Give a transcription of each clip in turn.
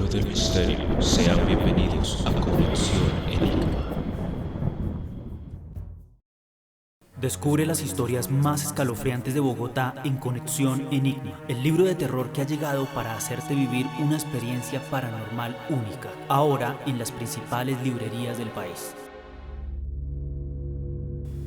pueblo del misterio, sean bienvenidos a Conexión Enigma. Descubre las historias más escalofriantes de Bogotá en Conexión Enigma, el libro de terror que ha llegado para hacerte vivir una experiencia paranormal única, ahora en las principales librerías del país.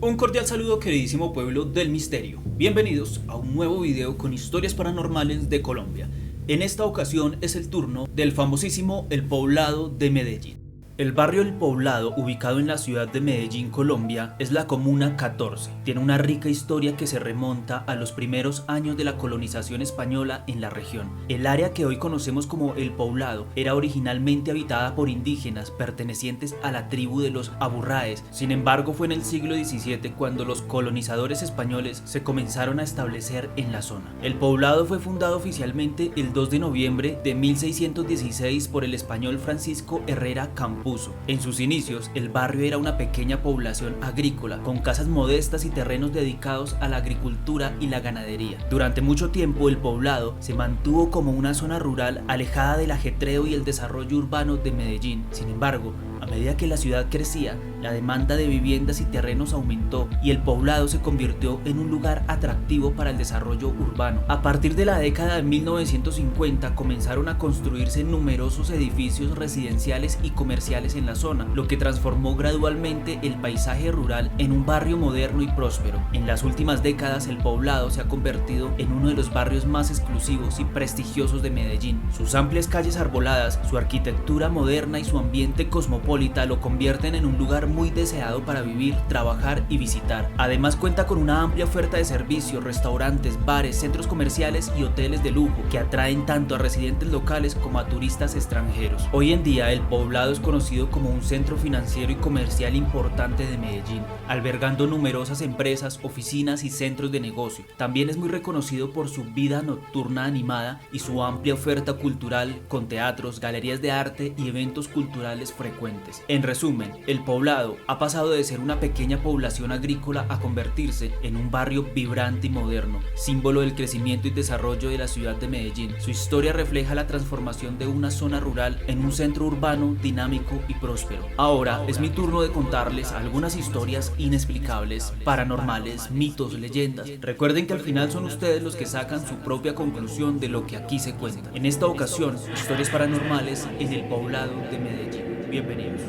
Un cordial saludo, queridísimo pueblo del misterio. Bienvenidos a un nuevo video con historias paranormales de Colombia. En esta ocasión es el turno del famosísimo El Poblado de Medellín. El barrio El Poblado, ubicado en la ciudad de Medellín, Colombia, es la comuna 14. Tiene una rica historia que se remonta a los primeros años de la colonización española en la región. El área que hoy conocemos como El Poblado era originalmente habitada por indígenas pertenecientes a la tribu de los Aburráes. Sin embargo, fue en el siglo XVII cuando los colonizadores españoles se comenzaron a establecer en la zona. El Poblado fue fundado oficialmente el 2 de noviembre de 1616 por el español Francisco Herrera Campuzzo. En sus inicios, el barrio era una pequeña población agrícola, con casas modestas y terrenos dedicados a la agricultura y la ganadería. Durante mucho tiempo, el poblado se mantuvo como una zona rural alejada del ajetreo y el desarrollo urbano de Medellín. Sin embargo, a medida que la ciudad crecía, la demanda de viviendas y terrenos aumentó y el poblado se convirtió en un lugar atractivo para el desarrollo urbano. A partir de la década de 1950 comenzaron a construirse numerosos edificios residenciales y comerciales en la zona, lo que transformó gradualmente el paisaje rural en un barrio moderno y próspero. En las últimas décadas, el poblado se ha convertido en uno de los barrios más exclusivos y prestigiosos de Medellín. Sus amplias calles arboladas, su arquitectura moderna y su ambiente cosmopolita lo convierten en un lugar muy deseado para vivir, trabajar y visitar. Además cuenta con una amplia oferta de servicios, restaurantes, bares, centros comerciales y hoteles de lujo que atraen tanto a residentes locales como a turistas extranjeros. Hoy en día el poblado es conocido como un centro financiero y comercial importante de Medellín, albergando numerosas empresas, oficinas y centros de negocio. También es muy reconocido por su vida nocturna animada y su amplia oferta cultural con teatros, galerías de arte y eventos culturales frecuentes. En resumen, el poblado ha pasado de ser una pequeña población agrícola a convertirse en un barrio vibrante y moderno, símbolo del crecimiento y desarrollo de la ciudad de Medellín. Su historia refleja la transformación de una zona rural en un centro urbano dinámico y próspero. Ahora es mi turno de contarles algunas historias inexplicables, paranormales, mitos, leyendas. Recuerden que al final son ustedes los que sacan su propia conclusión de lo que aquí se cuenta. En esta ocasión, historias paranormales en el poblado de Medellín. Bienvenidos.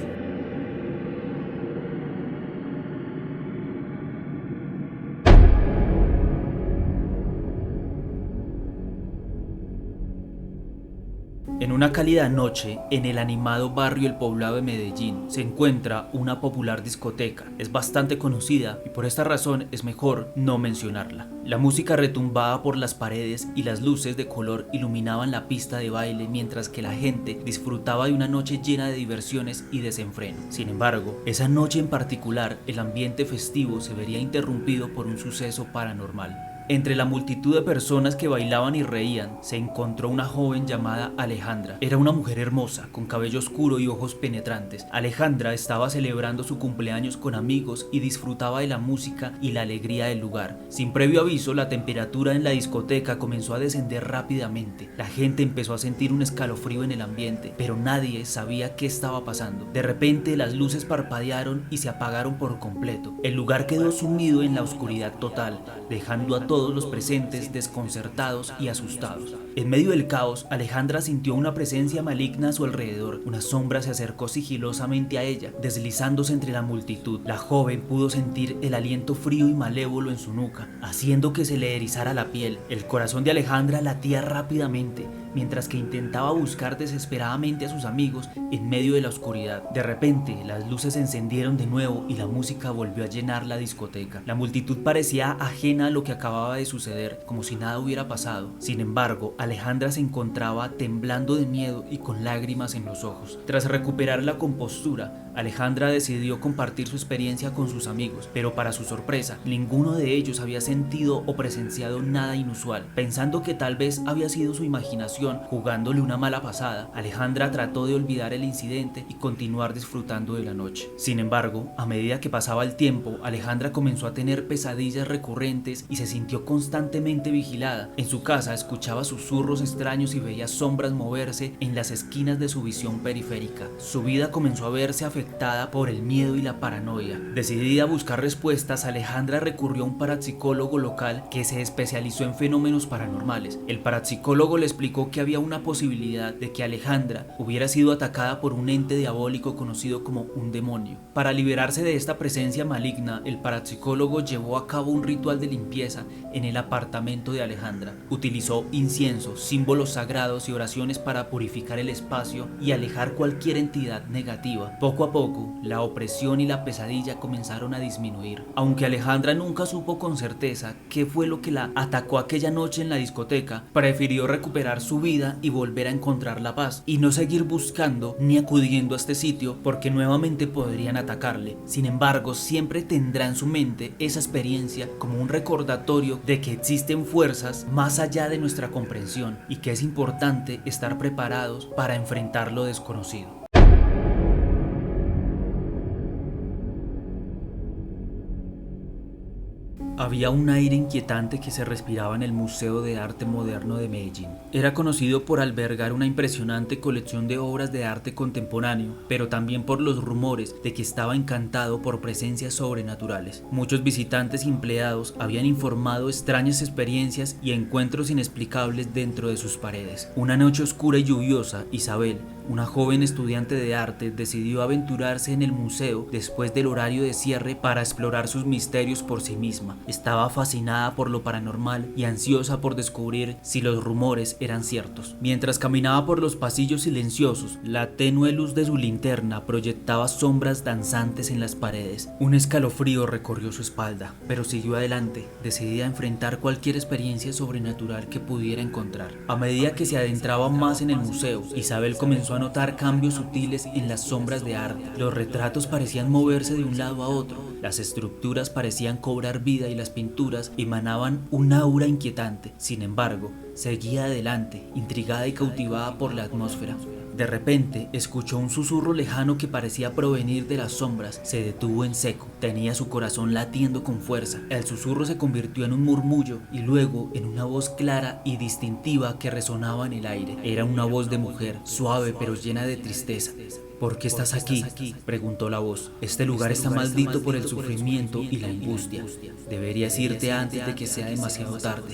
En una cálida noche, en el animado barrio El Poblado de Medellín, se encuentra una popular discoteca. Es bastante conocida y por esta razón es mejor no mencionarla. La música retumbaba por las paredes y las luces de color iluminaban la pista de baile mientras que la gente disfrutaba de una noche llena de diversiones y desenfreno. Sin embargo, esa noche en particular, el ambiente festivo se vería interrumpido por un suceso paranormal. Entre la multitud de personas que bailaban y reían, se encontró una joven llamada Alejandra. Era una mujer hermosa, con cabello oscuro y ojos penetrantes. Alejandra estaba celebrando su cumpleaños con amigos y disfrutaba de la música y la alegría del lugar. Sin previo aviso, la temperatura en la discoteca comenzó a descender rápidamente. La gente empezó a sentir un escalofrío en el ambiente, pero nadie sabía qué estaba pasando. De repente, las luces parpadearon y se apagaron por completo. El lugar quedó sumido en la oscuridad total, dejando a todos los presentes desconcertados y asustados. En medio del caos, Alejandra sintió una presencia maligna a su alrededor. Una sombra se acercó sigilosamente a ella, deslizándose entre la multitud. La joven pudo sentir el aliento frío y malévolo en su nuca, haciendo que se le erizara la piel. El corazón de Alejandra latía rápidamente, mientras que intentaba buscar desesperadamente a sus amigos en medio de la oscuridad. De repente, las luces se encendieron de nuevo y la música volvió a llenar la discoteca. La multitud parecía ajena a lo que acababa de suceder, como si nada hubiera pasado. Sin embargo, Alejandra se encontraba temblando de miedo y con lágrimas en los ojos. Tras recuperar la compostura, Alejandra decidió compartir su experiencia con sus amigos, pero para su sorpresa, ninguno de ellos había sentido o presenciado nada inusual. Pensando que tal vez había sido su imaginación, situación jugándole una mala pasada, Alejandra trató de olvidar el incidente y continuar disfrutando de la noche. Sin embargo, a medida que pasaba el tiempo, Alejandra comenzó a tener pesadillas recurrentes y se sintió constantemente vigilada. En su casa escuchaba susurros extraños y veía sombras moverse en las esquinas de su visión periférica. Su vida comenzó a verse afectada por el miedo y la paranoia. Decidida a buscar respuestas, Alejandra recurrió a un parapsicólogo local que se especializó en fenómenos paranormales. El parapsicólogo le explicó que había una posibilidad de que Alejandra hubiera sido atacada por un ente diabólico conocido como un demonio. Para liberarse de esta presencia maligna, el parapsicólogo llevó a cabo un ritual de limpieza en el apartamento de Alejandra. Utilizó incienso, símbolos sagrados y oraciones para purificar el espacio y alejar cualquier entidad negativa. Poco a poco, la opresión y la pesadilla comenzaron a disminuir. Aunque Alejandra nunca supo con certeza qué fue lo que la atacó aquella noche en la discoteca, prefirió recuperar su vida y volver a encontrar la paz, y no seguir buscando ni acudiendo a este sitio porque nuevamente podrían atacarle. Sin embargo, siempre tendrá en su mente esa experiencia como un recordatorio de que existen fuerzas más allá de nuestra comprensión y que es importante estar preparados para enfrentar lo desconocido. Había un aire inquietante que se respiraba en el Museo de Arte Moderno de Medellín. Era conocido por albergar una impresionante colección de obras de arte contemporáneo, pero también por los rumores de que estaba encantado por presencias sobrenaturales. Muchos visitantes y empleados habían informado extrañas experiencias y encuentros inexplicables dentro de sus paredes. Una noche oscura y lluviosa, Isabel, una joven estudiante de arte, decidió aventurarse en el museo después del horario de cierre para explorar sus misterios por sí misma. Estaba fascinada por lo paranormal y ansiosa por descubrir si los rumores eran ciertos. Mientras caminaba por los pasillos silenciosos, la tenue luz de su linterna proyectaba sombras danzantes en las paredes. Un escalofrío recorrió su espalda, pero siguió adelante, decidida a enfrentar cualquier experiencia sobrenatural que pudiera encontrar. A medida que se adentraba más en el museo, Isabel comenzó a notar cambios sutiles en las sombras de arte. Los retratos parecían moverse de un lado a otro, las estructuras parecían cobrar vida y las pinturas emanaban un aura inquietante. Sin embargo, seguía adelante, intrigada y cautivada por la atmósfera. De repente, escuchó un susurro lejano que parecía provenir de las sombras. Se detuvo en seco. Tenía su corazón latiendo con fuerza. El susurro se convirtió en un murmullo y luego en una voz clara y distintiva que resonaba en el aire. Era una voz de mujer, suave pero llena de tristeza. ¿Por qué estás aquí?, preguntó la voz. Este lugar está maldito por el sufrimiento y la angustia. Deberías irte antes de que sea demasiado tarde.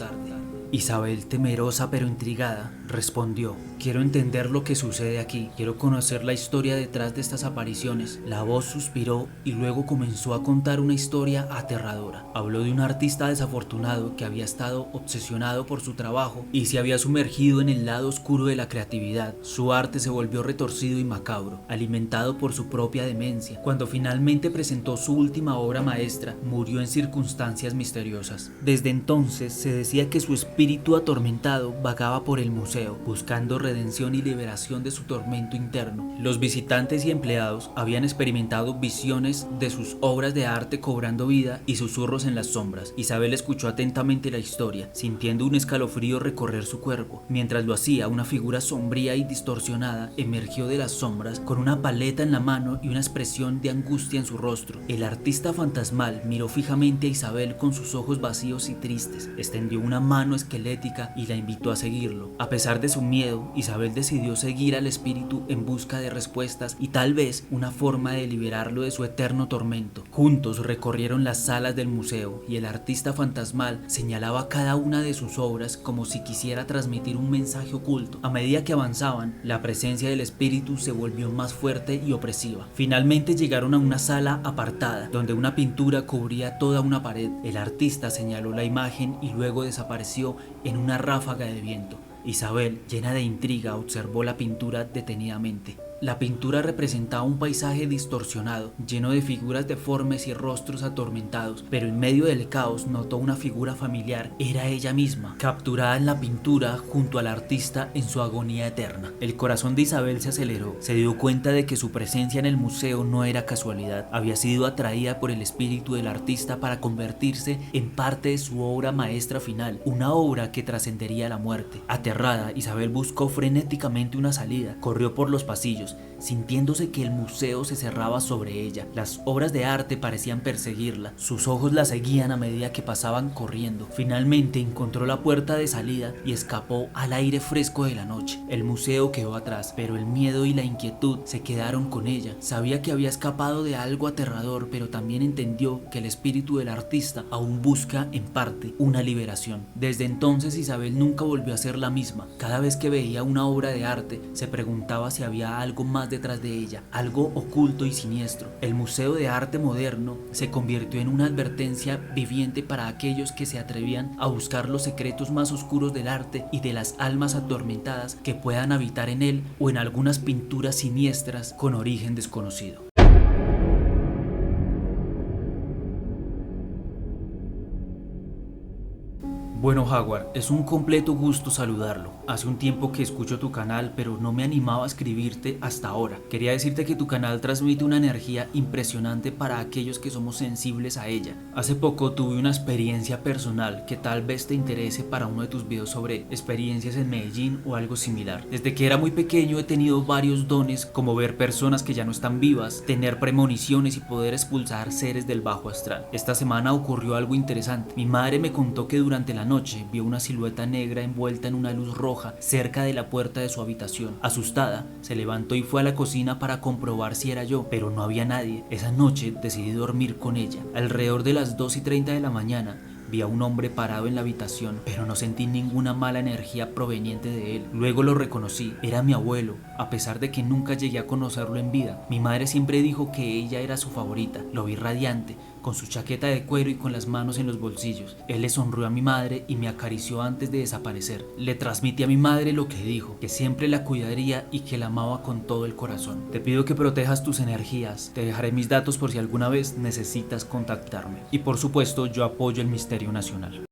Isabel, temerosa pero intrigada, respondió: quiero entender lo que sucede aquí, quiero conocer la historia detrás de estas apariciones. La voz suspiró y luego comenzó a contar una historia aterradora. Habló de un artista desafortunado que había estado obsesionado por su trabajo y se había sumergido en el lado oscuro de la creatividad. Su arte se volvió retorcido y macabro, alimentado por su propia demencia. Cuando finalmente presentó su última obra maestra, murió en circunstancias misteriosas. Desde entonces se decía que su espíritu atormentado vagaba por el museo, buscando redención y liberación de su tormento interno. Los visitantes y empleados habían experimentado visiones de sus obras de arte cobrando vida y susurros en las sombras. Isabel escuchó atentamente la historia, sintiendo un escalofrío recorrer su cuerpo. Mientras lo hacía, una figura sombría y distorsionada emergió de las sombras con una paleta en la mano y una expresión de angustia en su rostro. El artista fantasmal miró fijamente a Isabel con sus ojos vacíos y tristes, extendió una mano esquelética y la invitó a seguirlo. A pesar de su miedo, Isabel decidió seguir al espíritu en busca de respuestas y tal vez una forma de liberarlo de su eterno tormento. Juntos recorrieron las salas del museo y el artista fantasmal señalaba cada una de sus obras como si quisiera transmitir un mensaje oculto. A medida que avanzaban, la presencia del espíritu se volvió más fuerte y opresiva. Finalmente llegaron a una sala apartada donde una pintura cubría toda una pared. El artista señaló la imagen y luego desapareció en una ráfaga de viento. Isabel, llena de intriga, observó la pintura detenidamente. La pintura representaba un paisaje distorsionado, lleno de figuras deformes y rostros atormentados, pero en medio del caos notó una figura familiar. Era ella misma, capturada en la pintura junto al artista en su agonía eterna. El corazón de Isabel se aceleró. Se dio cuenta de que su presencia en el museo no era casualidad. Había sido atraída por el espíritu del artista para convertirse en parte de su obra maestra final, una obra que trascendería la muerte. Aterrada, Isabel buscó frenéticamente una salida. Corrió por los pasillos, sintiéndose que el museo se cerraba sobre ella. Las obras de arte parecían perseguirla. Sus ojos la seguían a medida que pasaban corriendo. Finalmente encontró la puerta de salida y escapó al aire fresco de la noche. El museo quedó atrás, pero el miedo y la inquietud se quedaron con ella. Sabía que había escapado de algo aterrador, pero también entendió que el espíritu del artista aún busca, en parte, una liberación. Desde entonces Isabel nunca volvió a ser la misma. Cada vez que veía una obra de arte, se preguntaba si había algo más detrás de ella, algo oculto y siniestro. El Museo de Arte Moderno se convirtió en una advertencia viviente para aquellos que se atrevían a buscar los secretos más oscuros del arte y de las almas atormentadas que puedan habitar en él o en algunas pinturas siniestras con origen desconocido. Bueno, Jaguar, es un completo gusto saludarlo. Hace un tiempo que escucho tu canal, pero no me animaba a escribirte hasta ahora. Quería decirte que tu canal transmite una energía impresionante para aquellos que somos sensibles a ella. Hace poco tuve una experiencia personal que tal vez te interese para uno de tus videos sobre experiencias en Medellín o algo similar. Desde que era muy pequeño he tenido varios dones, como ver personas que ya no están vivas, tener premoniciones y poder expulsar seres del bajo astral. Esta semana ocurrió algo interesante. Mi madre me contó que durante la noche vio una silueta negra envuelta en una luz roja cerca de la puerta de su habitación. Asustada, se levantó y fue a la cocina para comprobar si era yo, pero no había nadie. Esa noche decidí dormir con ella. Alrededor de las 2:30 de la mañana, vi a un hombre parado en la habitación, pero no sentí ninguna mala energía proveniente de él. Luego lo reconocí, era mi abuelo, a pesar de que nunca llegué a conocerlo en vida. Mi madre siempre dijo que ella era su favorita. Lo vi radiante, con su chaqueta de cuero y con las manos en los bolsillos. Él le sonrió a mi madre y me acarició antes de desaparecer. Le transmití a mi madre lo que dijo, que siempre la cuidaría y que la amaba con todo el corazón. Te pido que protejas tus energías. Te dejaré mis datos por si alguna vez necesitas contactarme. Y por supuesto, yo apoyo el misterio nacional.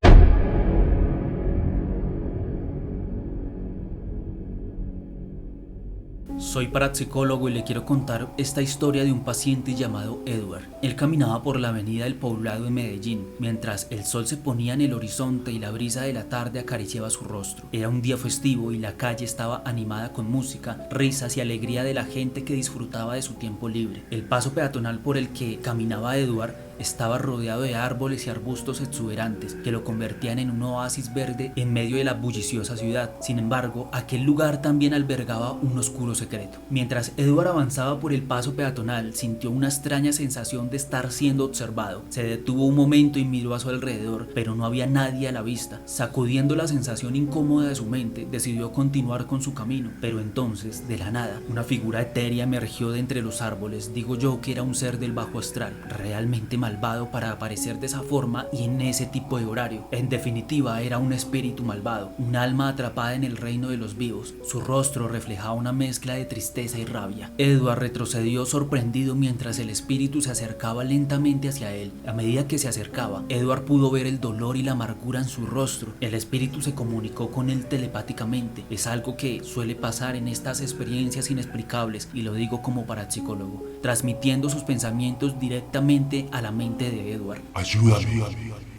Soy parapsicólogo y le quiero contar esta historia de un paciente llamado Edward. Él caminaba por la avenida del Poblado de Medellín, mientras el sol se ponía en el horizonte y la brisa de la tarde acariciaba su rostro. Era un día festivo y la calle estaba animada con música, risas y alegría de la gente que disfrutaba de su tiempo libre. El paso peatonal por el que caminaba Edward estaba rodeado de árboles y arbustos exuberantes que lo convertían en un oasis verde en medio de la bulliciosa ciudad. Sin embargo, aquel lugar también albergaba un oscuro secreto. Mientras Edward avanzaba por el paso peatonal, sintió una extraña sensación de estar siendo observado. Se detuvo un momento y miró a su alrededor, pero no había nadie a la vista. Sacudiendo la sensación incómoda de su mente, decidió continuar con su camino. Pero entonces, de la nada, una figura etérea emergió de entre los árboles. Digo yo que era un ser del bajo astral, realmente malvado para aparecer de esa forma y en ese tipo de horario. En definitiva, era un espíritu malvado, un alma atrapada en el reino de los vivos. Su rostro reflejaba una mezcla de tristeza y rabia. Edward retrocedió sorprendido mientras el espíritu se acercaba lentamente hacia él. A medida que se acercaba, Edward pudo ver el dolor y la amargura en su rostro. El espíritu se comunicó con él telepáticamente. Es algo que suele pasar en estas experiencias inexplicables, y lo digo como parapsicólogo, transmitiendo sus pensamientos directamente a la mente de Edward. Ayúdame.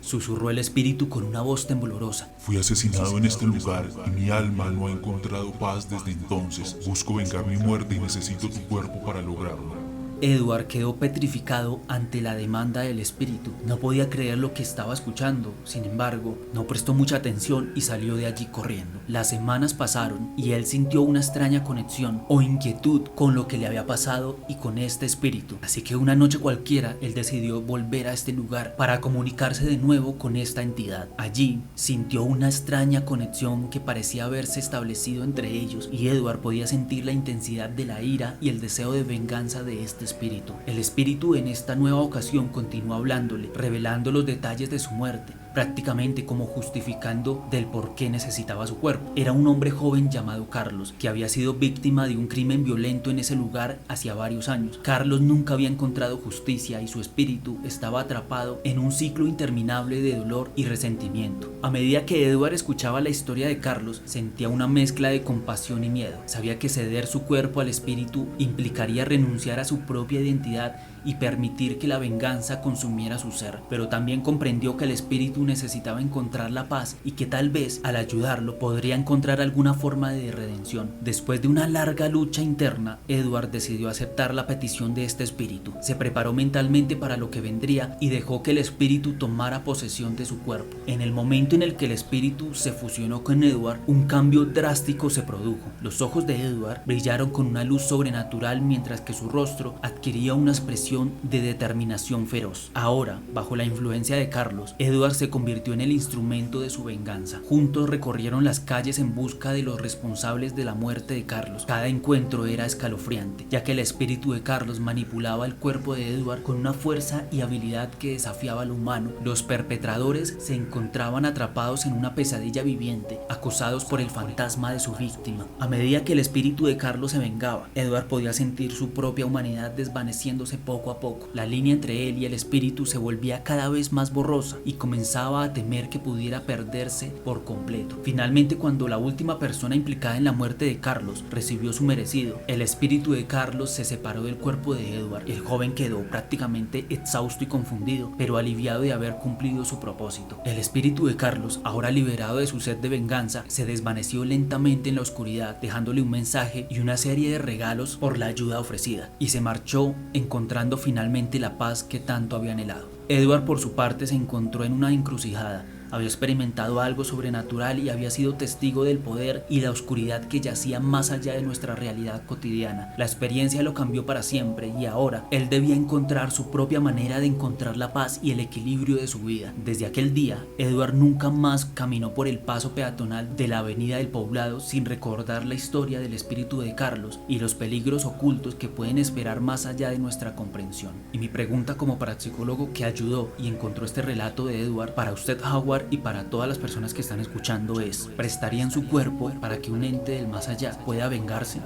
Susurró el espíritu con una voz temblorosa. Fui asesinado en este lugar y mi alma no ha encontrado paz desde entonces. Busco vengar mi muerte y necesito tu cuerpo para lograrlo. Edward quedó petrificado ante la demanda del espíritu. No podía creer lo que estaba escuchando. Sin embargo, no prestó mucha atención y salió de allí corriendo. Las semanas pasaron y él sintió una extraña conexión o inquietud con lo que le había pasado y con este espíritu. Así que una noche cualquiera, él decidió volver a este lugar para comunicarse de nuevo con esta entidad. Allí sintió una extraña conexión que parecía haberse establecido entre ellos, y Edward podía sentir la intensidad de la ira y el deseo de venganza de este espíritu. El espíritu en esta nueva ocasión continuó hablándole, revelando los detalles de su muerte, prácticamente como justificando del por qué necesitaba su cuerpo. Era un hombre joven llamado Carlos, que había sido víctima de un crimen violento en ese lugar hacía varios años. Carlos nunca había encontrado justicia y su espíritu estaba atrapado en un ciclo interminable de dolor y resentimiento. A medida que Edward escuchaba la historia de Carlos, sentía una mezcla de compasión y miedo. Sabía que ceder su cuerpo al espíritu implicaría renunciar a su propia identidad y permitir que la venganza consumiera su ser, pero también comprendió que el espíritu necesitaba encontrar la paz y que tal vez al ayudarlo podría encontrar alguna forma de redención. Después de una larga lucha interna, Edward decidió aceptar la petición de este espíritu. Se preparó mentalmente para lo que vendría y dejó que el espíritu tomara posesión de su cuerpo. En el momento en el que el espíritu se fusionó con Edward, un cambio drástico se produjo. Los ojos de Edward brillaron con una luz sobrenatural mientras que su rostro adquiría una expresión de determinación feroz. Ahora, bajo la influencia de Carlos, Edward se convirtió en el instrumento de su venganza. Juntos recorrieron las calles en busca de los responsables de la muerte de Carlos. Cada encuentro era escalofriante, ya que el espíritu de Carlos manipulaba el cuerpo de Edward con una fuerza y habilidad que desafiaba lo humano. Los perpetradores se encontraban atrapados en una pesadilla viviente, acosados por el fantasma de su víctima. A medida que el espíritu de Carlos se vengaba, Edward podía sentir su propia humanidad desvaneciéndose poco a poco. La línea entre él y el espíritu se volvía cada vez más borrosa y comenzaba a temer que pudiera perderse por completo. Finalmente, cuando la última persona implicada en la muerte de Carlos recibió su merecido, el espíritu de Carlos se separó del cuerpo de Edward. El joven quedó prácticamente exhausto y confundido, pero aliviado de haber cumplido su propósito. El espíritu de Carlos, ahora liberado de su sed de venganza, se desvaneció lentamente en la oscuridad, dejándole un mensaje y una serie de regalos por la ayuda ofrecida, y se marchó encontrando finalmente la paz que tanto había anhelado. Edward, por su parte, se encontró en una encrucijada. Había experimentado algo sobrenatural y había sido testigo del poder y la oscuridad que yacía más allá de nuestra realidad cotidiana. La experiencia lo cambió para siempre y ahora él debía encontrar su propia manera de encontrar la paz y el equilibrio de su vida. Desde aquel día, Edward nunca más caminó por el paso peatonal de la avenida del poblado sin recordar la historia del espíritu de Carlos y los peligros ocultos que pueden esperar más allá de nuestra comprensión. Y mi pregunta como parapsicólogo que ayudó y encontró este relato de Edward para usted, Howard, y para todas las personas que están escuchando es: ¿prestarían su cuerpo para que un ente del más allá pueda vengarse?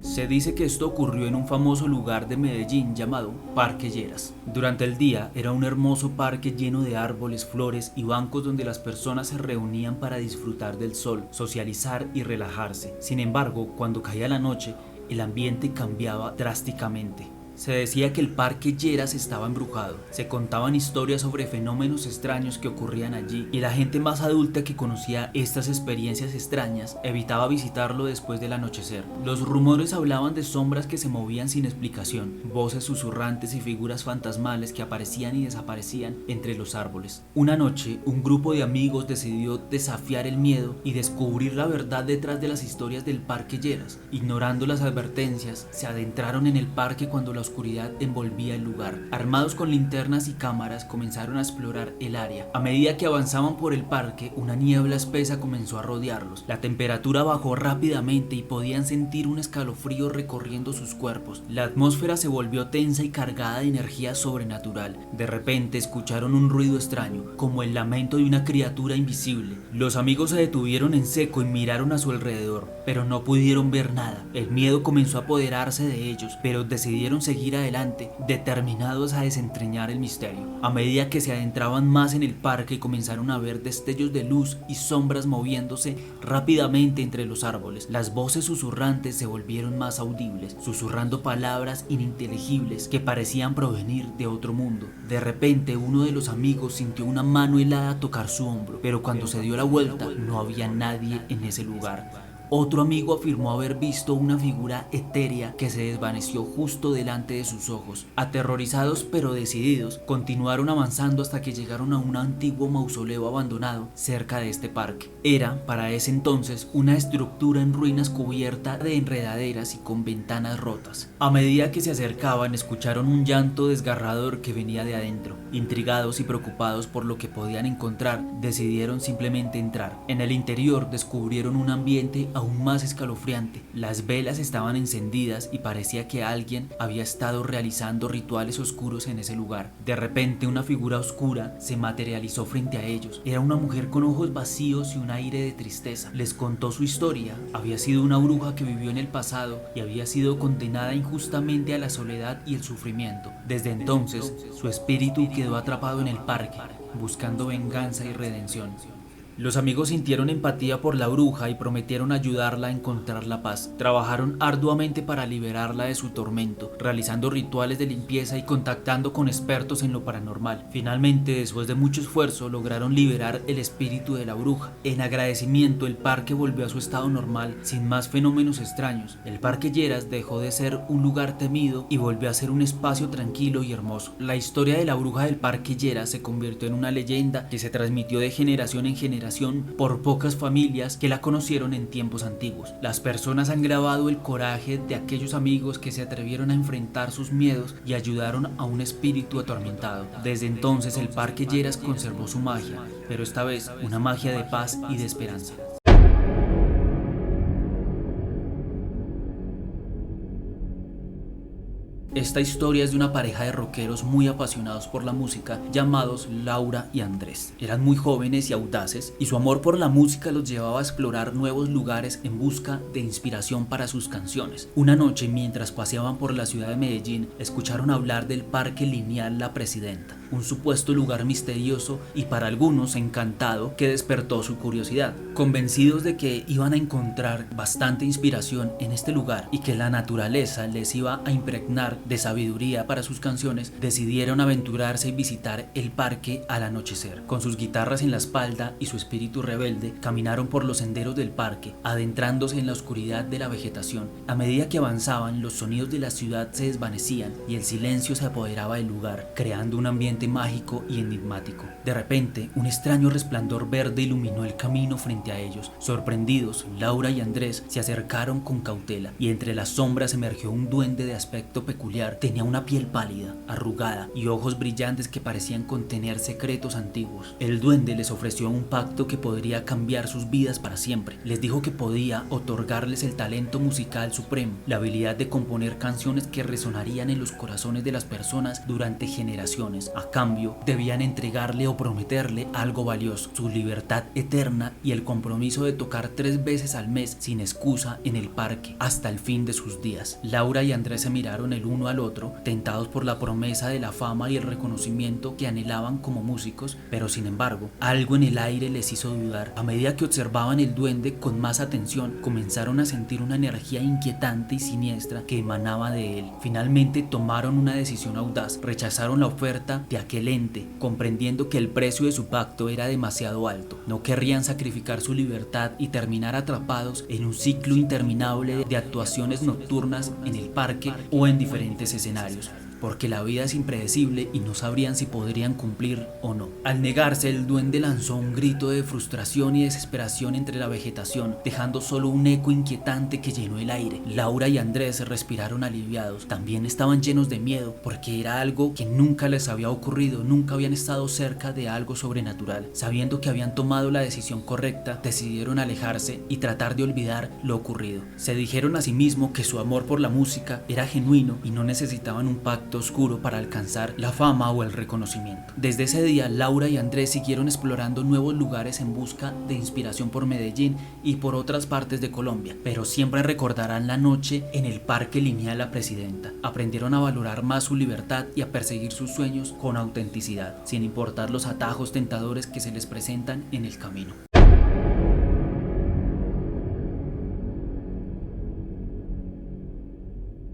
Se dice que esto ocurrió en un famoso lugar de Medellín llamado Parque Lleras. Durante el día era un hermoso parque lleno de árboles, flores y bancos donde las personas se reunían para disfrutar del sol, socializar y relajarse. Sin embargo, cuando caía la noche, el ambiente cambiaba drásticamente. Se decía que el Parque Lleras estaba embrujado. Se contaban historias sobre fenómenos extraños que ocurrían allí y la gente más adulta que conocía estas experiencias extrañas evitaba visitarlo después del anochecer. Los rumores hablaban de sombras que se movían sin explicación, voces susurrantes y figuras fantasmales que aparecían y desaparecían entre los árboles. Una noche, un grupo de amigos decidió desafiar el miedo y descubrir la verdad detrás de las historias del Parque Lleras. Ignorando las advertencias, se adentraron en el parque cuando la oscuridad envolvía el lugar. Armados con linternas y cámaras, comenzaron a explorar el área. A medida que avanzaban por el parque, una niebla espesa comenzó a rodearlos. La temperatura bajó rápidamente y podían sentir un escalofrío recorriendo sus cuerpos. La atmósfera se volvió tensa y cargada de energía sobrenatural. De repente escucharon un ruido extraño, como el lamento de una criatura invisible. Los amigos se detuvieron en seco y miraron a su alrededor, pero no pudieron ver nada. El miedo comenzó a apoderarse de ellos, pero decidieron seguir adelante, determinados a desentrañar el misterio. A medida que se adentraban más en el parque, comenzaron a ver destellos de luz y sombras moviéndose rápidamente entre los árboles. Las voces susurrantes se volvieron más audibles, susurrando palabras ininteligibles que parecían provenir de otro mundo. De repente, uno de los amigos sintió una mano helada tocar su hombro, pero cuando se dio la vuelta, no había nadie en ese lugar. Otro amigo afirmó haber visto una figura etérea que se desvaneció justo delante de sus ojos. Aterrorizados pero decididos, continuaron avanzando hasta que llegaron a un antiguo mausoleo abandonado cerca de este parque. Era, para ese entonces, una estructura en ruinas cubierta de enredaderas y con ventanas rotas. A medida que se acercaban, escucharon un llanto desgarrador que venía de adentro. Intrigados y preocupados por lo que podían encontrar, decidieron simplemente entrar. En el interior descubrieron un ambiente aún más escalofriante. Las velas estaban encendidas y parecía que alguien había estado realizando rituales oscuros en ese lugar. De repente una figura oscura se materializó frente a ellos. Era una mujer con ojos vacíos y un aire de tristeza. Les contó su historia. Había sido una bruja que vivió en el pasado y había sido condenada injustamente a la soledad y el sufrimiento. Desde entonces, su espíritu quedó atrapado en el parque, buscando venganza y redención. Los amigos sintieron empatía por la bruja y prometieron ayudarla a encontrar la paz. Trabajaron arduamente para liberarla de su tormento, realizando rituales de limpieza y contactando con expertos en lo paranormal. Finalmente, después de mucho esfuerzo, lograron liberar el espíritu de la bruja. En agradecimiento, el parque volvió a su estado normal, sin más fenómenos extraños. El Parque Lleras dejó de ser un lugar temido y volvió a ser un espacio tranquilo y hermoso. La historia de la bruja del Parque Lleras se convirtió en una leyenda que se transmitió de generación en generación por pocas familias que la conocieron en tiempos antiguos. Las personas han grabado el coraje de aquellos amigos que se atrevieron a enfrentar sus miedos y ayudaron a un espíritu atormentado. Desde entonces el Parque Lleras conservó su magia, pero esta vez una magia de paz y de esperanza. Esta historia es de una pareja de rockeros muy apasionados por la música llamados Laura y Andrés. Eran muy jóvenes y audaces y su amor por la música los llevaba a explorar nuevos lugares en busca de inspiración para sus canciones. Una noche, mientras paseaban por la ciudad de Medellín, escucharon hablar del Parque Lineal La Presidenta, un supuesto lugar misterioso y para algunos encantado que despertó su curiosidad. Convencidos de que iban a encontrar bastante inspiración en este lugar y que la naturaleza les iba a impregnar de sabiduría para sus canciones, decidieron aventurarse y visitar el parque al anochecer. Con sus guitarras en la espalda y su espíritu rebelde, caminaron por los senderos del parque, adentrándose en la oscuridad de la vegetación. A medida que avanzaban, los sonidos de la ciudad se desvanecían y el silencio se apoderaba del lugar, creando un ambiente mágico y enigmático. De repente, un extraño resplandor verde iluminó el camino frente a ellos. Sorprendidos, Laura y Andrés se acercaron con cautela y entre las sombras emergió un duende de aspecto peculiar. Tenía una piel pálida, arrugada y ojos brillantes que parecían contener secretos antiguos. El duende les ofreció un pacto que podría cambiar sus vidas para siempre. Les dijo que podía otorgarles el talento musical supremo, la habilidad de componer canciones que resonarían en los corazones de las personas durante generaciones. A cambio, debían entregarle o prometerle algo valioso: su libertad eterna y el compromiso de tocar 3 veces al mes sin excusa en el parque hasta el fin de sus días. Laura y Andrés se miraron el uno al otro, tentados por la promesa de la fama y el reconocimiento que anhelaban como músicos, pero sin embargo, algo en el aire les hizo dudar. A medida que observaban el duende con más atención, comenzaron a sentir una energía inquietante y siniestra que emanaba de él. Finalmente tomaron una decisión audaz, rechazaron la oferta de aquel ente, comprendiendo que el precio de su pacto era demasiado alto. No querrían sacrificar su libertad y terminar atrapados en un ciclo interminable de actuaciones nocturnas en el parque o en diferentes escenarios, porque la vida es impredecible y no sabrían si podrían cumplir o no. Al negarse, el duende lanzó un grito de frustración y desesperación entre la vegetación, dejando solo un eco inquietante que llenó el aire. Laura y Andrés respiraron aliviados. También estaban llenos de miedo, porque era algo que nunca les había ocurrido, nunca habían estado cerca de algo sobrenatural. Sabiendo que habían tomado la decisión correcta, decidieron alejarse y tratar de olvidar lo ocurrido. Se dijeron a sí mismos que su amor por la música era genuino y no necesitaban un pacto oscuro para alcanzar la fama o el reconocimiento. Desde ese día, Laura y Andrés siguieron explorando nuevos lugares en busca de inspiración por Medellín y por otras partes de Colombia, pero siempre recordarán la noche en el Parque Lineal La Presidenta. Aprendieron a valorar más su libertad y a perseguir sus sueños con autenticidad, sin importar los atajos tentadores que se les presentan en el camino.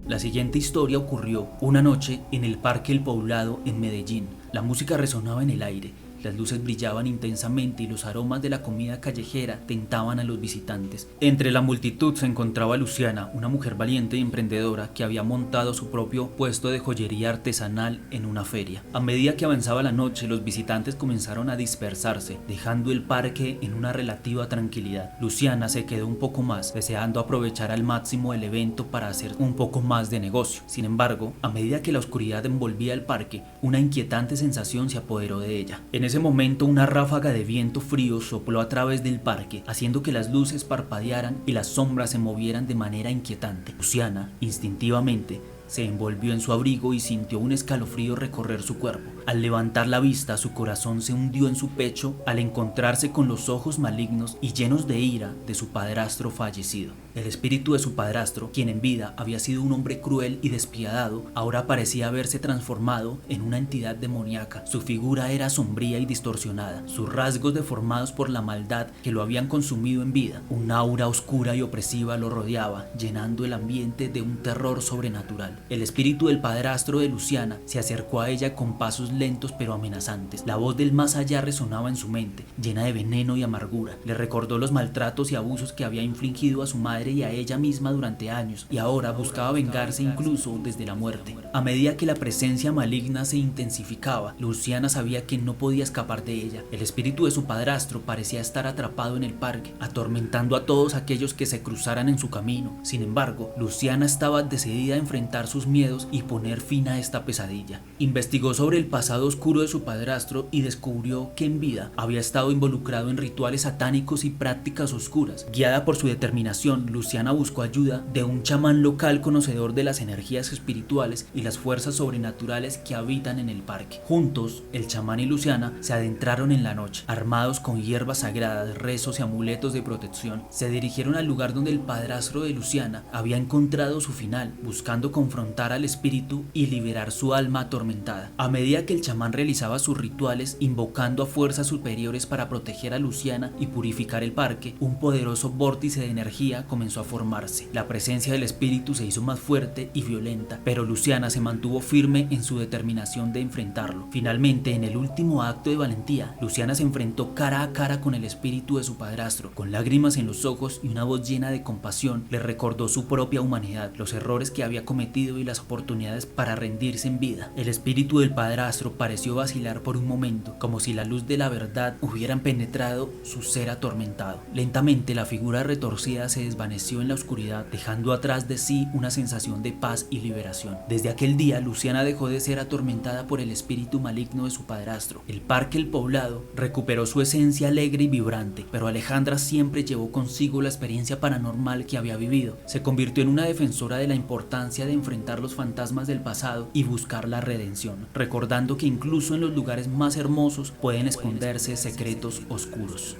La siguiente historia ocurrió una noche en el Parque El Poblado en Medellín. La música resonaba en el aire, las luces brillaban intensamente y los aromas de la comida callejera tentaban a los visitantes. Entre la multitud se encontraba Luciana, una mujer valiente y emprendedora que había montado su propio puesto de joyería artesanal en una feria. A medida que avanzaba la noche, los visitantes comenzaron a dispersarse, dejando el parque en una relativa tranquilidad. Luciana se quedó un poco más, deseando aprovechar al máximo el evento para hacer un poco más de negocio. Sin embargo, a medida que la oscuridad envolvía el parque, una inquietante sensación se apoderó de ella. En ese ese momento una ráfaga de viento frío sopló a través del parque, haciendo que las luces parpadearan y las sombras se movieran de manera inquietante. Luciana, instintivamente, se envolvió en su abrigo y sintió un escalofrío recorrer su cuerpo. Al levantar la vista, su corazón se hundió en su pecho al encontrarse con los ojos malignos y llenos de ira de su padrastro fallecido. El espíritu de su padrastro, quien en vida había sido un hombre cruel y despiadado, ahora parecía haberse transformado en una entidad demoníaca. Su figura era sombría y distorsionada, sus rasgos deformados por la maldad que lo habían consumido en vida. Un aura oscura y opresiva lo rodeaba, llenando el ambiente de un terror sobrenatural. El espíritu del padrastro de Luciana se acercó a ella con pasos lentos pero amenazantes. La voz del más allá resonaba en su mente, llena de veneno y amargura. Le recordó los maltratos y abusos que había infligido a su madre y a ella misma durante años, y ahora buscaba vengarse incluso desde la muerte. A medida que la presencia maligna se intensificaba, Luciana sabía que no podía escapar de ella. El espíritu de su padrastro parecía estar atrapado en el parque, atormentando a todos aquellos que se cruzaran en su camino. Sin embargo, Luciana estaba decidida a enfrentar sus miedos y poner fin a esta pesadilla. Investigó sobre el pasado oscuro de su padrastro y descubrió que en vida había estado involucrado en rituales satánicos y prácticas oscuras. Guiada por su determinación, Luciana buscó ayuda de un chamán local conocedor de las energías espirituales y las fuerzas sobrenaturales que habitan en el parque. Juntos, el chamán y Luciana se adentraron en la noche. Armados con hierbas sagradas, rezos y amuletos de protección, se dirigieron al lugar donde el padrastro de Luciana había encontrado su final, buscando confrontar al espíritu y liberar su alma atormentada. A medida que el chamán realizaba sus rituales, invocando a fuerzas superiores para proteger a Luciana y purificar el parque, un poderoso vórtice de energía comenzó a formarse. La presencia del espíritu se hizo más fuerte y violenta, pero Luciana se mantuvo firme en su determinación de enfrentarlo. Finalmente, en el último acto de valentía, Luciana se enfrentó cara a cara con el espíritu de su padrastro. Con lágrimas en los ojos y una voz llena de compasión, le recordó su propia humanidad, los errores que había cometido y las oportunidades para rendirse en vida. El espíritu del padrastro pareció vacilar por un momento, como si la luz de la verdad hubieran penetrado su ser atormentado. Lentamente la figura retorcida se desvaneció en la oscuridad, dejando atrás de sí una sensación de paz y liberación. Desde aquel día, Luciana dejó de ser atormentada por el espíritu maligno de su padrastro. El parque El Poblado recuperó su esencia alegre y vibrante, pero Alejandra siempre llevó consigo la experiencia paranormal que había vivido. Se convirtió en una defensora de la importancia de enfrentar los fantasmas del pasado y buscar la redención, recordando que incluso en los lugares más hermosos pueden esconderse secretos oscuros.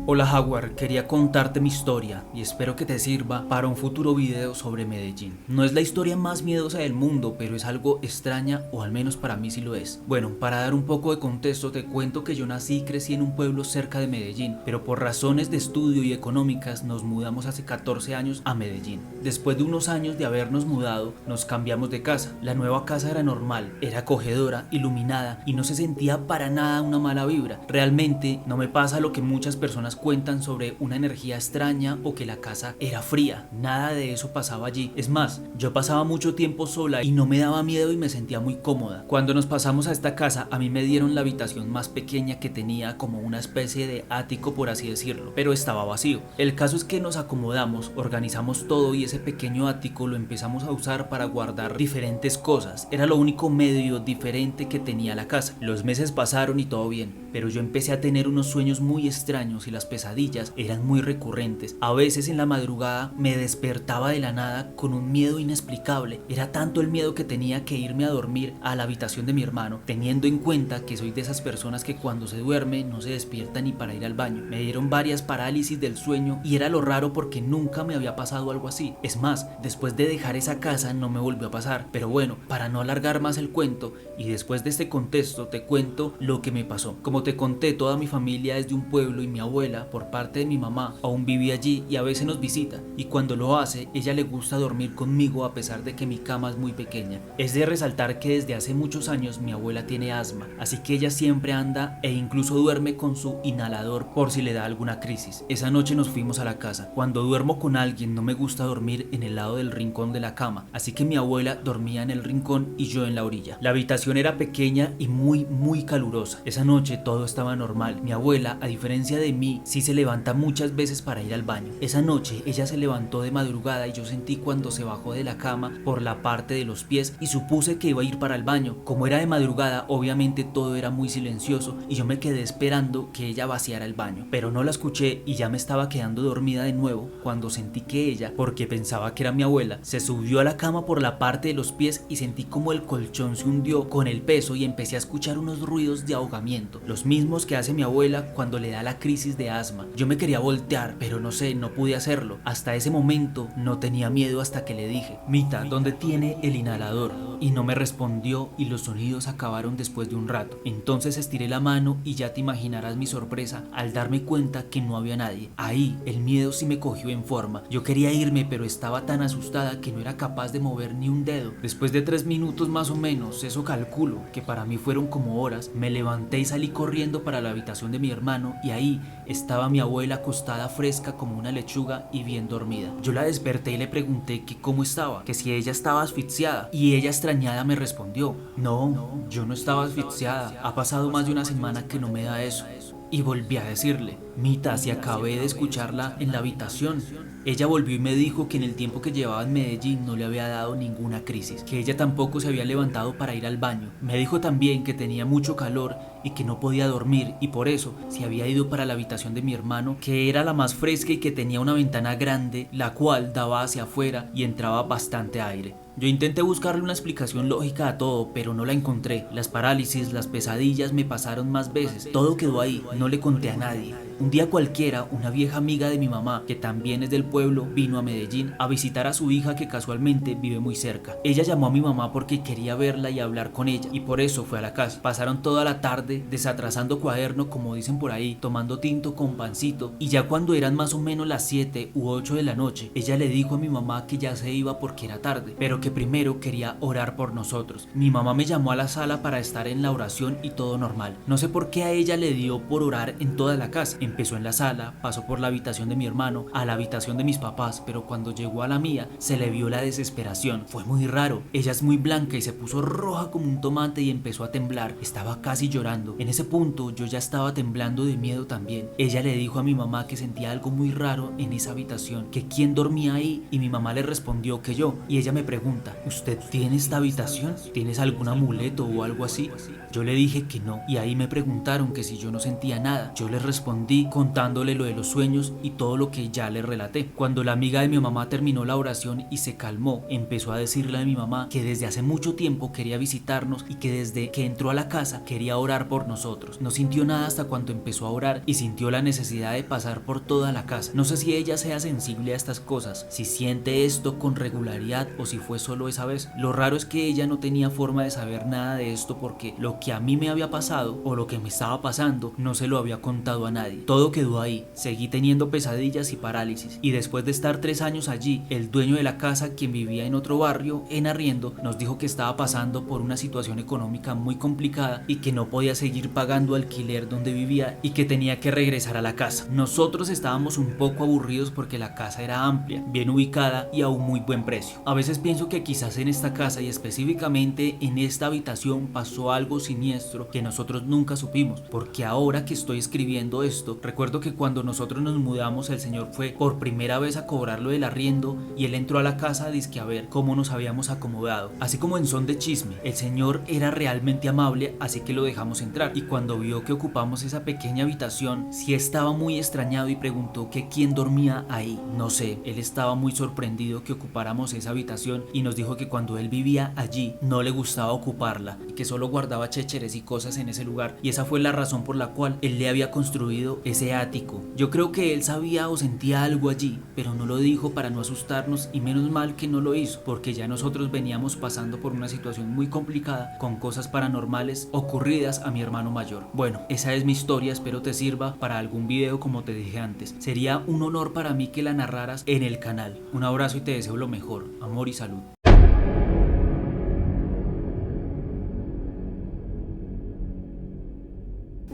Hola Jaguar, quería contarte mi historia y espero que te sirva para un futuro video sobre Medellín. No es la historia más miedosa del mundo, pero es algo extraña, o al menos para mí sí lo es. Bueno, para dar un poco de contexto te cuento que yo nací y crecí en un pueblo cerca de Medellín, pero por razones de estudio y económicas nos mudamos hace 14 años a Medellín. Después de unos años de habernos mudado, nos cambiamos de casa. La nueva casa era normal, era acogedora, iluminada y no se sentía para nada una mala vibra. Realmente no me pasa lo que muchas personas cuentan sobre una energía extraña o que la casa era fría. Nada de eso pasaba allí. Es más, yo pasaba mucho tiempo sola y no me daba miedo y me sentía muy cómoda. Cuando nos pasamos a esta casa, a mí me dieron la habitación más pequeña que tenía, como una especie de ático por así decirlo, pero estaba vacío. El caso es que nos acomodamos, organizamos todo y ese pequeño ático lo empezamos a usar para guardar diferentes cosas. Era lo único medio diferente que tenía la casa. Los meses pasaron y todo bien, pero yo empecé a tener unos sueños muy extraños y las pesadillas eran muy recurrentes. A veces en la madrugada me despertaba de la nada con un miedo inexplicable. Era tanto el miedo que tenía que irme a dormir a la habitación de mi hermano, teniendo en cuenta que soy de esas personas que cuando se duerme no se despierta ni para ir al baño. Me dieron varias parálisis del sueño y era lo raro porque nunca me había pasado algo así. Es más, después de dejar esa casa no me volvió a pasar. Pero bueno, para no alargar más el cuento y después de este contexto te cuento lo que me pasó. Como te conté, toda mi familia es de un pueblo y mi abuela, por parte de mi mamá, aún vive allí y a veces nos visita, y cuando lo hace, ella le gusta dormir conmigo a pesar de que mi cama es muy pequeña. Es de resaltar que desde hace muchos años mi abuela tiene asma, así que ella siempre anda e incluso duerme con su inhalador por si le da alguna crisis. Esa noche nos fuimos a la casa. Cuando duermo con alguien no me gusta dormir en el lado del rincón de la cama, así que mi abuela dormía en el rincón y yo en la orilla. La habitación era pequeña y muy calurosa. Esa noche todo estaba normal. Mi abuela, a diferencia de mí, sí se levanta muchas veces para ir al baño. Esa noche ella se levantó de madrugada y yo sentí cuando se bajó de la cama por la parte de los pies y supuse que iba a ir para el baño. Como era de madrugada, obviamente todo era muy silencioso y yo me quedé esperando que ella vaciara el baño, pero no la escuché y ya me estaba quedando dormida de nuevo cuando sentí que ella, porque pensaba que era mi abuela, se subió a la cama por la parte de los pies y sentí como el colchón se hundió con el peso y empecé a escuchar unos ruidos de ahogamiento, los mismos que hace mi abuela cuando le da la crisis de asma. Yo me quería voltear, pero no sé, no pude hacerlo. Hasta ese momento no tenía miedo hasta que le dije: Mita, ¿dónde tiene el inhalador? Y no me respondió y los sonidos acabaron después de un rato. Entonces estiré la mano y ya te imaginarás mi sorpresa al darme cuenta que no había nadie. Ahí el miedo sí me cogió en forma. Yo quería irme, pero estaba tan asustada que no era capaz de mover ni un dedo. Después de 3 minutos más o menos, eso calculo que para mí fueron como horas, me levanté y salí corriendo para la habitación de mi hermano y ahí estaba mi abuela acostada fresca como una lechuga y bien dormida. Yo la desperté y le pregunté que cómo estaba, que si ella estaba asfixiada, y ella extrañada me respondió: no, yo no estaba asfixiada, ha pasado más de una semana que no me da eso. Y volví a decirle: Mita, si acabé de escucharla en la habitación. Ella volvió y me dijo que en el tiempo que llevaba en Medellín no le había dado ninguna crisis, que ella tampoco se había levantado para ir al baño. Me dijo también que tenía mucho calor y que no podía dormir y por eso se había ido para la habitación de mi hermano, que era la más fresca y que tenía una ventana grande, la cual daba hacia afuera y entraba bastante aire. Yo intenté buscarle una explicación lógica a todo, pero no la encontré. Las parálisis, las pesadillas me pasaron más veces. Todo quedó ahí, no le conté a nadie. Un día cualquiera, una vieja amiga de mi mamá, que también es del pueblo, vino a Medellín a visitar a su hija que casualmente vive muy cerca. Ella llamó a mi mamá porque quería verla y hablar con ella, y por eso fue a la casa. Pasaron toda la tarde desatrasando cuaderno, como dicen por ahí, tomando tinto con pancito, y ya cuando eran más o menos las 7 u 8 de la noche, ella le dijo a mi mamá que ya se iba porque era tarde, pero que primero quería orar por nosotros. Mi mamá me llamó a la sala para estar en la oración y todo normal. No sé por qué a ella le dio por orar en toda la casa. Empezó en la sala, pasó por la habitación de mi hermano, a la habitación de mis papás, pero cuando llegó a la mía se le vio la desesperación. Fue muy raro. Ella es muy blanca y se puso roja como un tomate y empezó a temblar. Estaba casi llorando. En ese punto yo ya estaba temblando de miedo también. Ella le dijo a mi mamá que sentía algo muy raro en esa habitación, que quién dormía ahí, y mi mamá le respondió que yo. Y ella me pregunta: ¿usted tiene esta habitación? ¿Tienes algún amuleto o algo así? Yo le dije que no, y ahí me preguntaron que si yo no sentía nada. Yo les respondí contándole lo de los sueños y todo lo que ya le relaté. Cuando la amiga de mi mamá terminó la oración y se calmó, empezó a decirle a mi mamá que desde hace mucho tiempo quería visitarnos y que desde que entró a la casa quería orar por nosotros. No sintió nada hasta cuando empezó a orar y sintió la necesidad de pasar por toda la casa. No sé si ella sea sensible a estas cosas, si siente esto con regularidad o si fue solo esa vez. Lo raro es que ella no tenía forma de saber nada de esto porque lo que a mí me había pasado o lo que me estaba pasando no se lo había contado a nadie. Todo quedó ahí. Seguí teniendo pesadillas y parálisis, y después de estar 3 años allí, el dueño de la casa, quien vivía en otro barrio en arriendo, nos dijo que estaba pasando por una situación económica muy complicada y que no podía seguir pagando alquiler donde vivía y que tenía que regresar a la casa. Nosotros estábamos un poco aburridos porque la casa era amplia, bien ubicada y a un muy buen precio. A veces pienso que quizás en esta casa y específicamente en esta habitación pasó algo siniestro que nosotros nunca supimos, porque ahora que estoy escribiendo esto, recuerdo que cuando nosotros nos mudamos el señor fue por primera vez a cobrarlo del arriendo y él entró a la casa dizque a ver cómo nos habíamos acomodado. Así como en son de chisme, el señor era realmente amable, así que lo dejamos entrar, y cuando vio que ocupamos esa pequeña habitación sí estaba muy extrañado y preguntó que quién dormía ahí. No sé, él estaba muy sorprendido que ocupáramos esa habitación y nos dijo que cuando él vivía allí no le gustaba ocuparla y que solo guardaba chécheres y cosas en ese lugar, y esa fue la razón por la cual él le había construido ese ático. Yo creo que él sabía o sentía algo allí, pero no lo dijo para no asustarnos, y menos mal que no lo hizo, porque ya nosotros veníamos pasando por una situación muy complicada con cosas paranormales ocurridas a mi hermano mayor. Bueno, esa es mi historia, espero te sirva para algún video como te dije antes. Sería un honor para mí que la narraras en el canal. Un abrazo y te deseo lo mejor, amor y salud.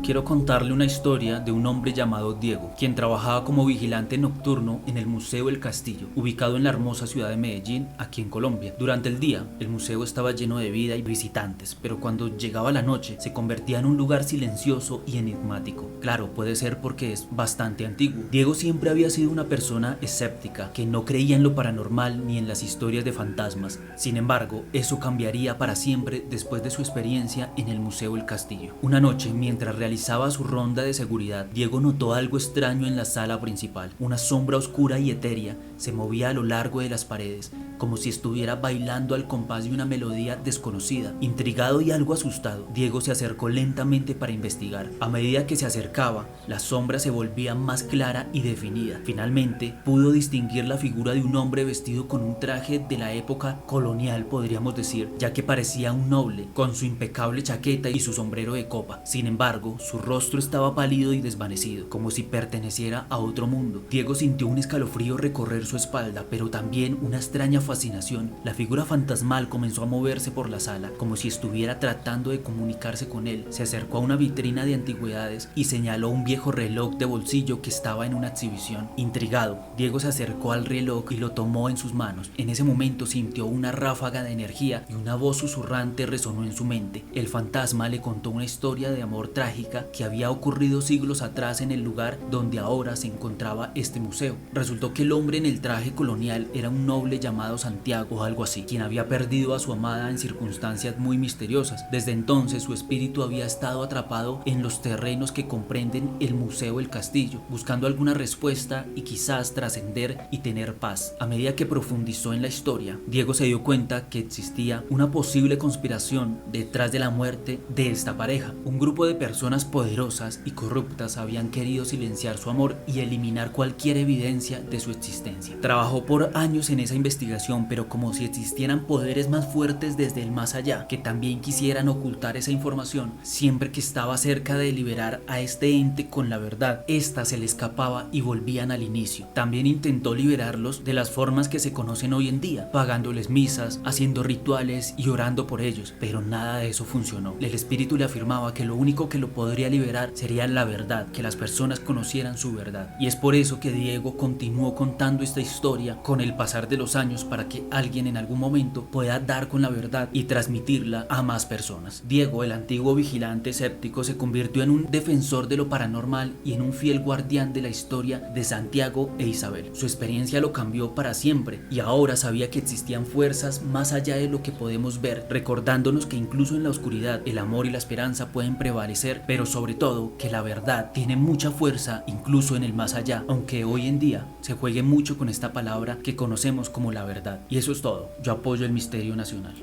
quiero contarle una historia de un hombre llamado Diego, quien trabajaba como vigilante nocturno en el Museo El Castillo, ubicado en la hermosa ciudad de Medellín, aquí en Colombia. Durante el día, el museo estaba lleno de vida y visitantes, pero cuando llegaba la noche, se convertía en un lugar silencioso y enigmático. Claro, puede ser porque es bastante antiguo. Diego siempre había sido una persona escéptica, que no creía en lo paranormal ni en las historias de fantasmas. Sin embargo, eso cambiaría para siempre después de su experiencia en el Museo El Castillo. Una noche, mientras realizaba su ronda de seguridad, Diego notó algo extraño en la sala principal. Una sombra oscura y etérea se movía a lo largo de las paredes, como si estuviera bailando al compás de una melodía desconocida. Intrigado y algo asustado, Diego se acercó lentamente para investigar. A medida que se acercaba, la sombra se volvía más clara y definida. Finalmente, pudo distinguir la figura de un hombre vestido con un traje de la época colonial, podríamos decir, ya que parecía un noble, con su impecable chaqueta y su sombrero de copa. Sin embargo, su rostro estaba pálido y desvanecido, como si perteneciera a otro mundo. Diego sintió un escalofrío recorrer su espalda, pero también una extraña fascinación. La figura fantasmal comenzó a moverse por la sala, como si estuviera tratando de comunicarse con él. Se acercó a una vitrina de antigüedades y señaló un viejo reloj de bolsillo que estaba en una exhibición. Intrigado, Diego se acercó al reloj y lo tomó en sus manos. En ese momento sintió una ráfaga de energía y una voz susurrante resonó en su mente. El fantasma le contó una historia de amor trágica que había ocurrido siglos atrás en el lugar donde ahora se encontraba este museo. Resultó que el hombre en el traje colonial era un noble llamado Santiago o algo así, quien había perdido a su amada en circunstancias muy misteriosas. Desde entonces su espíritu había estado atrapado en los terrenos que comprenden el Museo El Castillo, buscando alguna respuesta y quizás trascender y tener paz. A medida que profundizó en la historia, Diego se dio cuenta que existía una posible conspiración detrás de la muerte de esta pareja. Un grupo de personas poderosas y corruptas habían querido silenciar su amor y eliminar cualquier evidencia de su existencia. Trabajó por años en esa investigación, pero como si existieran poderes más fuertes desde el más allá, que también quisieran ocultar esa información. Siempre que estaba cerca de liberar a este ente con la verdad, esta se le escapaba y volvían al inicio. También intentó liberarlos de las formas que se conocen hoy en día, pagándoles misas, haciendo rituales y orando por ellos, pero nada de eso funcionó. El espíritu le afirmaba que lo único que lo podría liberar sería la verdad, que las personas conocieran su verdad. Y es por eso que Diego continuó contando esta historia con el pasar de los años, para que alguien en algún momento pueda dar con la verdad y transmitirla a más personas. Diego, el antiguo vigilante escéptico, se convirtió en un defensor de lo paranormal y en un fiel guardián de la historia de Santiago e Isabel. Su experiencia lo cambió para siempre y ahora sabía que existían fuerzas más allá de lo que podemos ver, recordándonos que incluso en la oscuridad el amor y la esperanza pueden prevalecer, pero sobre todo que la verdad tiene mucha fuerza incluso en el más allá, aunque hoy en día se juegue mucho con esta palabra que conocemos como la verdad. Y eso es todo. Yo apoyo el misterio nacional.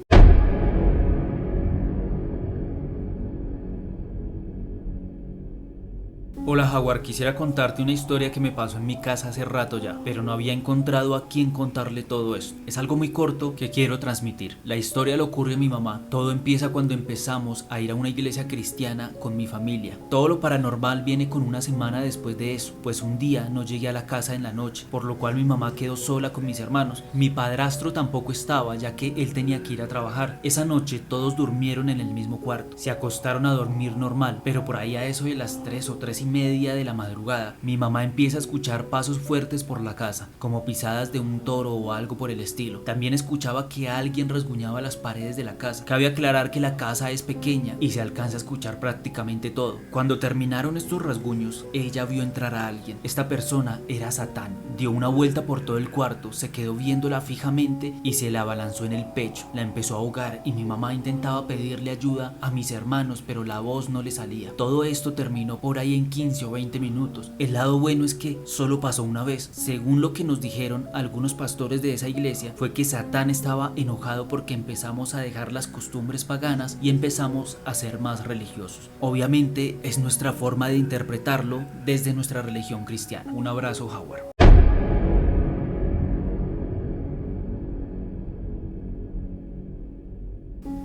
Hola Jaguar, quisiera contarte una historia que me pasó en mi casa hace rato ya, pero no había encontrado a quién contarle todo esto. Es algo muy corto que quiero transmitir. La historia le ocurre a mi mamá. Todo empieza cuando empezamos a ir a una iglesia cristiana con mi familia. Todo lo paranormal viene con una semana después de eso, pues un día no llegué a la casa en la noche, por lo cual mi mamá quedó sola con mis hermanos. Mi padrastro tampoco estaba, ya que él tenía que ir a trabajar. Esa noche todos durmieron en el mismo cuarto. Se acostaron a dormir normal, pero por ahí a eso de las 3 o 3:30 de la madrugada, mi mamá empieza a escuchar pasos fuertes por la casa, como pisadas de un toro o algo por el estilo. También escuchaba que alguien rasguñaba las paredes de la casa. Cabe aclarar que la casa es pequeña y se alcanza a escuchar prácticamente todo. Cuando terminaron estos rasguños, ella vio entrar a alguien. Esta persona era Satán. Dio una vuelta por todo el cuarto, se quedó viéndola fijamente y se la abalanzó en el pecho. La empezó a ahogar y mi mamá intentaba pedirle ayuda a mis hermanos, pero la voz no le salía. Todo esto terminó por ahí en 15 o 20 minutos. El lado bueno es que solo pasó una vez. Según lo que nos dijeron algunos pastores de esa iglesia, fue que Satán estaba enojado porque empezamos a dejar las costumbres paganas y empezamos a ser más religiosos. Obviamente es nuestra forma de interpretarlo desde nuestra religión cristiana. Un abrazo, Jaguar.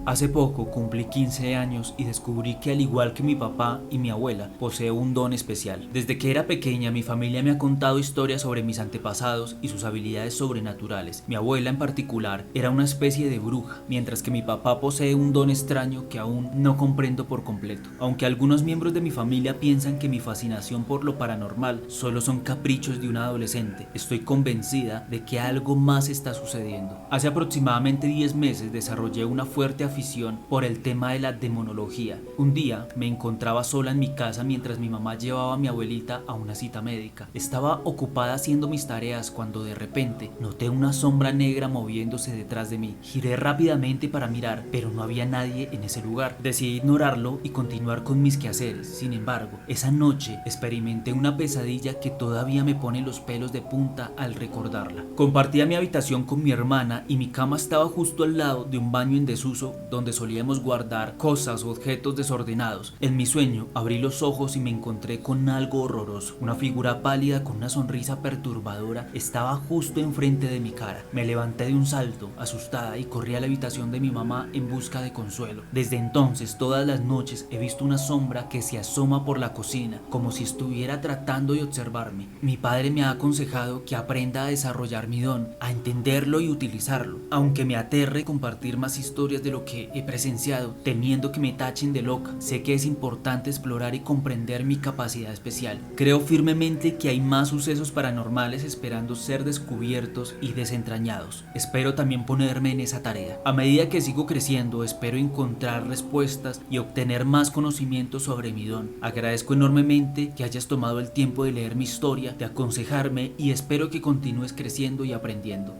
Hace poco cumplí 15 años y descubrí que al igual que mi papá y mi abuela, poseo un don especial. Desde que era pequeña mi familia me ha contado historias sobre mis antepasados y sus habilidades sobrenaturales. Mi abuela en particular era una especie de bruja, mientras que mi papá posee un don extraño que aún no comprendo por completo. Aunque algunos miembros de mi familia piensan que mi fascinación por lo paranormal solo son caprichos de una adolescente, estoy convencida de que algo más está sucediendo. Hace aproximadamente 10 meses desarrollé una fuerte afición por el tema de la demonología. Un día me encontraba sola en mi casa mientras mi mamá llevaba a mi abuelita a una cita médica. Estaba ocupada haciendo mis tareas cuando de repente noté una sombra negra moviéndose detrás de mí. Giré rápidamente para mirar, pero no había nadie en ese lugar. Decidí ignorarlo y continuar con mis quehaceres. Sin embargo, esa noche experimenté una pesadilla que todavía me pone los pelos de punta al recordarla. Compartía mi habitación con mi hermana y mi cama estaba justo al lado de un baño en desuso donde solíamos guardar cosas o objetos desordenados. En mi sueño abrí los ojos y me encontré con algo horroroso. Una figura pálida con una sonrisa perturbadora estaba justo enfrente de mi cara. Me levanté de un salto, asustada, y corrí a la habitación de mi mamá en busca de consuelo. Desde entonces, todas las noches he visto una sombra que se asoma por la cocina, como si estuviera tratando de observarme. Mi padre me ha aconsejado que aprenda a desarrollar mi don, a entenderlo y utilizarlo, aunque me aterre compartir más historias de lo que he presenciado, temiendo que me tachen de loca. Sé que es importante explorar y comprender mi capacidad especial. Creo firmemente que hay más sucesos paranormales esperando ser descubiertos y desentrañados. Espero también ponerme en esa tarea. A medida que sigo creciendo, espero encontrar respuestas y obtener más conocimiento sobre mi don. Agradezco enormemente que hayas tomado el tiempo de leer mi historia, de aconsejarme, y espero que continúes creciendo y aprendiendo.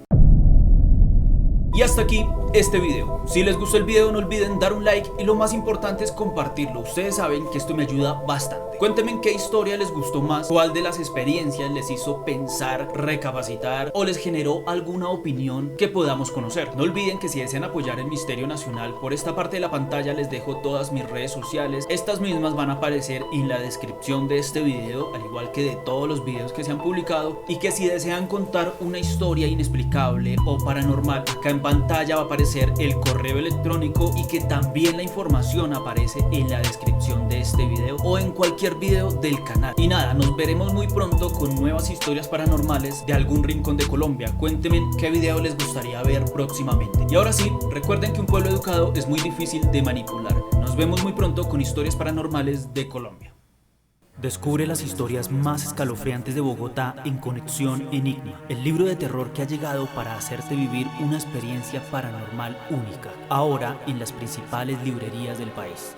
Y hasta aquí este video. Si les gustó el video no olviden dar un like y lo más importante es compartirlo. Ustedes saben que esto me ayuda bastante. Cuéntenme en qué historia les gustó más, cuál de las experiencias les hizo pensar, recapacitar o les generó alguna opinión que podamos conocer. No olviden que si desean apoyar el Misterio Nacional, por esta parte de la pantalla les dejo todas mis redes sociales. Estas mismas van a aparecer en la descripción de este video, al igual que de todos los videos que se han publicado, y que si desean contar una historia inexplicable o paranormal, acá en pantalla va a aparecer el correo electrónico y que también la información aparece en la descripción de este video o en cualquier video del canal. Y nada, nos veremos muy pronto con nuevas historias paranormales de algún rincón de Colombia. Cuéntenme qué video les gustaría ver próximamente. Y ahora sí, recuerden que un pueblo educado es muy difícil de manipular. Nos vemos muy pronto con historias paranormales de Colombia. Descubre las historias más escalofriantes de Bogotá en Conexión Enigma, el libro de terror que ha llegado para hacerte vivir una experiencia paranormal única, ahora en las principales librerías del país.